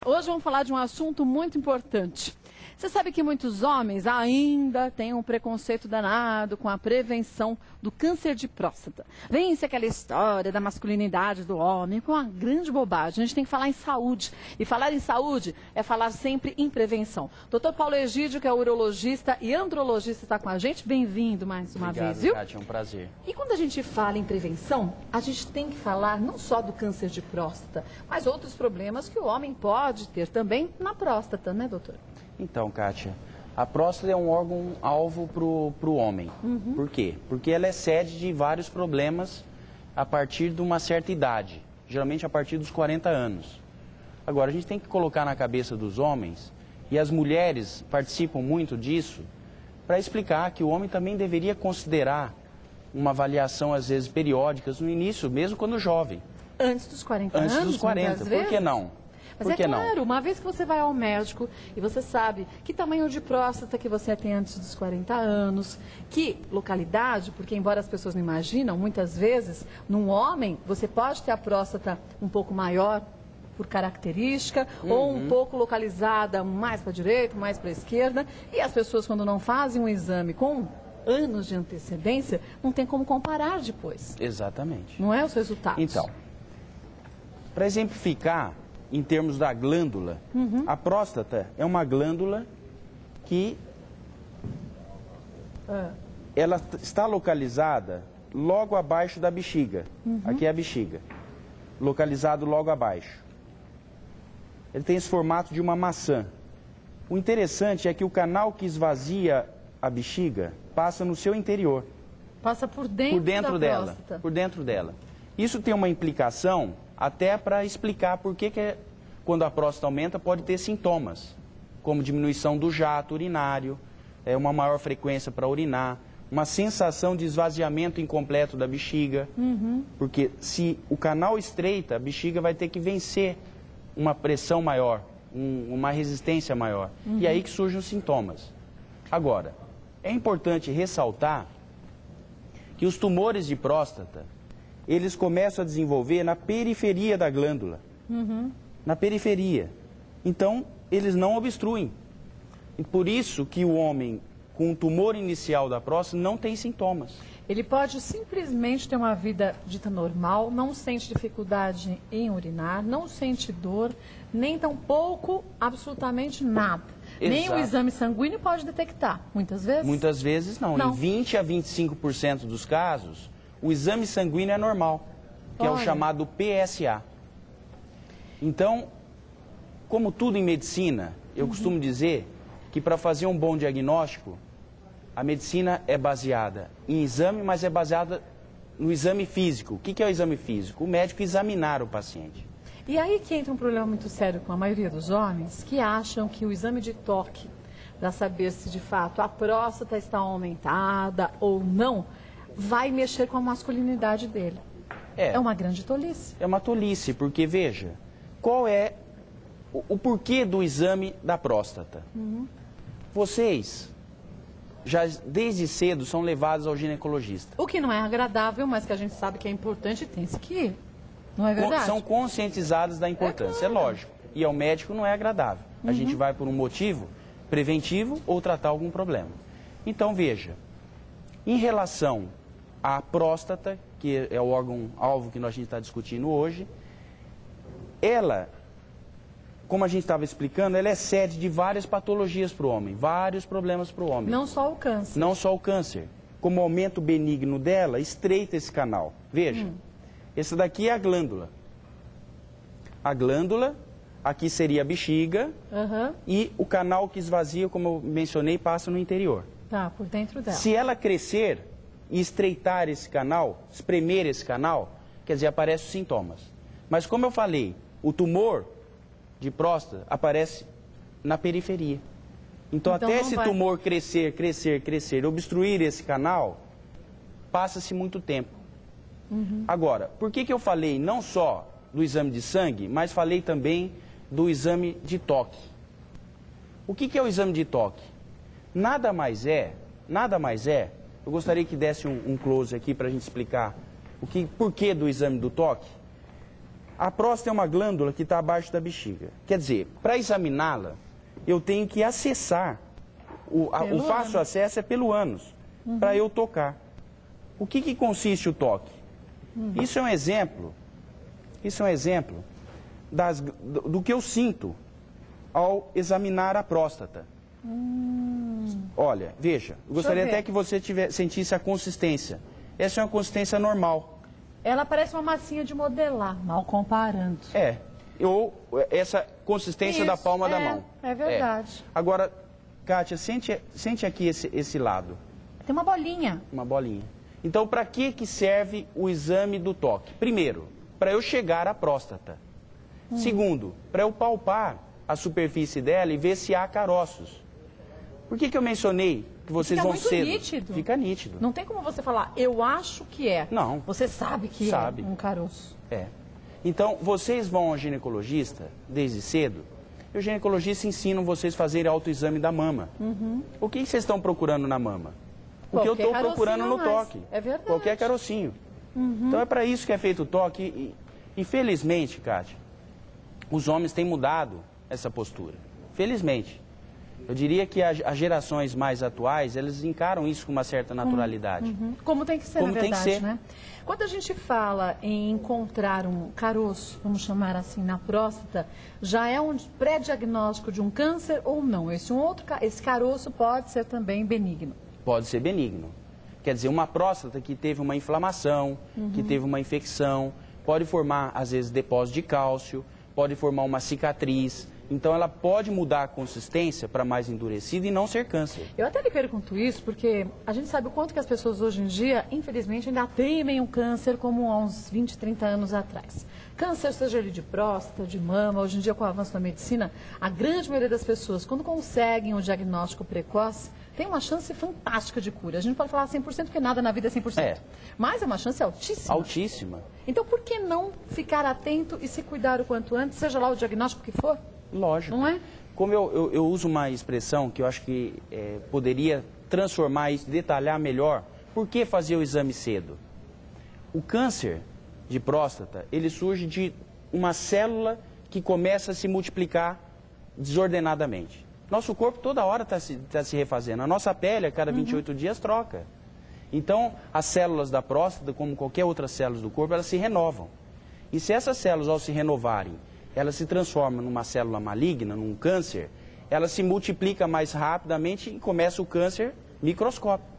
Hoje vamos falar de um assunto muito importante. Você sabe que muitos homens ainda têm um preconceito danado com a prevenção do câncer de próstata. Vem-se aquela história da masculinidade do homem, com uma grande bobagem. A gente tem que falar em saúde. E falar em saúde é falar sempre em prevenção. Dr. Paulo Egídio, que é urologista e andrologista, está com a gente. Bem-vindo mais uma vez, viu? Kátia, é um prazer. E quando a gente fala em prevenção, a gente tem que falar não só do câncer de próstata, mas outros problemas que o homem pode ter também na próstata, né, doutor? Então, Kátia, a próstata é um órgão-alvo para o homem. Por quê? Porque ela é sede de vários problemas a partir de uma certa idade, geralmente a partir dos 40 anos. Agora, a gente tem que colocar na cabeça dos homens, e as mulheres participam muito disso, para explicar que o homem também deveria considerar uma avaliação, às vezes, periódica, no início, mesmo quando jovem. Antes dos 40 anos? Antes dos 40, por que não? Mas é claro, uma vez que você vai ao médico e você sabe que tamanho de próstata que você tem antes dos 40 anos, que localidade, porque embora as pessoas não imaginam, muitas vezes, num homem, você pode ter a próstata um pouco maior por característica, ou um pouco localizada mais para a direita, mais para a esquerda, e as pessoas quando não fazem um exame com anos de antecedência, não tem como comparar depois. Exatamente. Não é os resultados. Então, para exemplificar, em termos da glândula, a próstata é uma glândula que ela está localizada logo abaixo da bexiga. Aqui é a bexiga, localizado logo abaixo. Ele tem esse formato de uma maçã. O interessante é que o canal que esvazia a bexiga passa no seu interior. Passa por dentro da próstata. Por dentro dela. Isso tem uma implicação até para explicar por que quando a próstata aumenta pode ter sintomas, como diminuição do jato urinário, uma maior frequência para urinar, uma sensação de esvaziamento incompleto da bexiga, porque se o canal estreita, a bexiga vai ter que vencer uma pressão maior, uma resistência maior, e aí que surgem os sintomas. Agora, é importante ressaltar que os tumores de próstata, eles começam a desenvolver na periferia da glândula. Na periferia. Então, eles não obstruem. E por isso que o homem com um tumor inicial da próstata não tem sintomas. Ele pode simplesmente ter uma vida dita normal, não sente dificuldade em urinar, não sente dor, nem tampouco absolutamente nada. Exato. Nem o exame sanguíneo pode detectar, muitas vezes? Muitas vezes não. Não. Em 20 a 25% dos casos, o exame sanguíneo é normal, que é o chamado PSA. Então, como tudo em medicina, eu costumo dizer que para fazer um bom diagnóstico, a medicina é baseada em exame, mas é baseada no exame físico. O que é o exame físico? O médico examinar o paciente. E aí que entra um problema muito sério com a maioria dos homens, que acham que o exame de toque, para saber se de fato a próstata está aumentada ou não, vai mexer com a masculinidade dele. É uma grande tolice. É uma tolice, porque veja, qual é o porquê do exame da próstata? Vocês, já desde cedo, são levados ao ginecologista. O que não é agradável, mas que a gente sabe que é importante, tem-se que ir. Não é verdade? São conscientizados da importância, é lógico. E ao médico não é agradável. A gente vai por um motivo preventivo ou tratar algum problema. Então, veja, em relação à próstata, que é o órgão-alvo que a gente está discutindo hoje, ela, como a gente estava explicando, ela é sede de várias patologias para o homem, vários problemas para o homem. Não só o câncer. Não só o câncer. Como o aumento benigno dela, estreita esse canal. Veja, essa daqui é a glândula. A glândula, aqui seria a bexiga, e o canal que esvazia, como eu mencionei, passa no interior. Tá, por dentro dela. Se ela crescer e estreitar esse canal, espremer esse canal, quer dizer, aparecem os sintomas. Mas como eu falei, o tumor de próstata aparece na periferia. Então até esse tumor crescer, obstruir esse canal, passa-se muito tempo. Agora, por que eu falei não só do exame de sangue, mas falei também do exame de toque? O que é o exame de toque? Nada mais é, eu gostaria que desse um close aqui para a gente explicar porquê do exame do toque. A próstata é uma glândula que está abaixo da bexiga. Quer dizer, para examiná-la, eu tenho que acessar. O fácil acesso é pelo ânus, para eu tocar. O que consiste o toque? Isso é um exemplo. Isso é um exemplo do que eu sinto ao examinar a próstata. Olha, veja, eu gostaria até que você sentisse a consistência. Essa é uma consistência normal. Ela parece uma massinha de modelar, mal comparando. Ou essa consistência da palma da mão. É verdade. Agora, Kátia, sente aqui esse lado. Tem uma bolinha. Uma bolinha. Então, para que serve o exame do toque? Primeiro, para eu chegar à próstata. Segundo, para eu palpar a superfície dela e ver se há caroços. Por que eu mencionei que vocês vão cedo? Fica muito nítido. Fica nítido. Não tem como você falar, eu acho que é. Não. Você sabe que é um caroço. Então, vocês vão ao ginecologista desde cedo, e o ginecologista ensina vocês a fazerem autoexame da mama. O que vocês estão procurando na mama? O que eu estou procurando no toque. É verdade. Qualquer carocinho. Então, é para isso que é feito o toque. E, infelizmente, Kátia, os homens têm mudado essa postura. Felizmente. Eu diria que as gerações mais atuais, elas encaram isso com uma certa naturalidade. Como tem que ser, na verdade, né? Quando a gente fala em encontrar um caroço, vamos chamar assim, na próstata, já é um pré-diagnóstico de um câncer ou não? Esse caroço pode ser também benigno? Pode ser benigno. Quer dizer, uma próstata que teve uma inflamação, que teve uma infecção, pode formar, às vezes, depósito de cálcio, pode formar uma cicatriz. Então, ela pode mudar a consistência para mais endurecida e não ser câncer. Eu até lhe pergunto isso porque a gente sabe o quanto que as pessoas hoje em dia, infelizmente, ainda temem o câncer como há uns 20, 30 anos atrás. Câncer, seja ele de próstata, de mama, hoje em dia com o avanço da medicina, a grande maioria das pessoas, quando conseguem o diagnóstico precoce, tem uma chance fantástica de cura. A gente pode falar 100% porque nada na vida é 100%. Mas é uma chance altíssima. Altíssima. Então, por que não ficar atento e se cuidar o quanto antes, seja lá o diagnóstico que for? Lógico. Não é? Como eu uso uma expressão que eu acho que poderia transformar isso, detalhar melhor, por que fazer o exame cedo? O câncer de próstata, ele surge de uma célula que começa a se multiplicar desordenadamente. Nosso corpo toda hora está se refazendo. A nossa pele, a cada 28 dias, troca. Então, as células da próstata, como qualquer outra célula do corpo, elas se renovam. E se essas células, ao se renovarem, elas se transformam numa célula maligna, num câncer, ela se multiplica mais rapidamente e começa o câncer microscópico.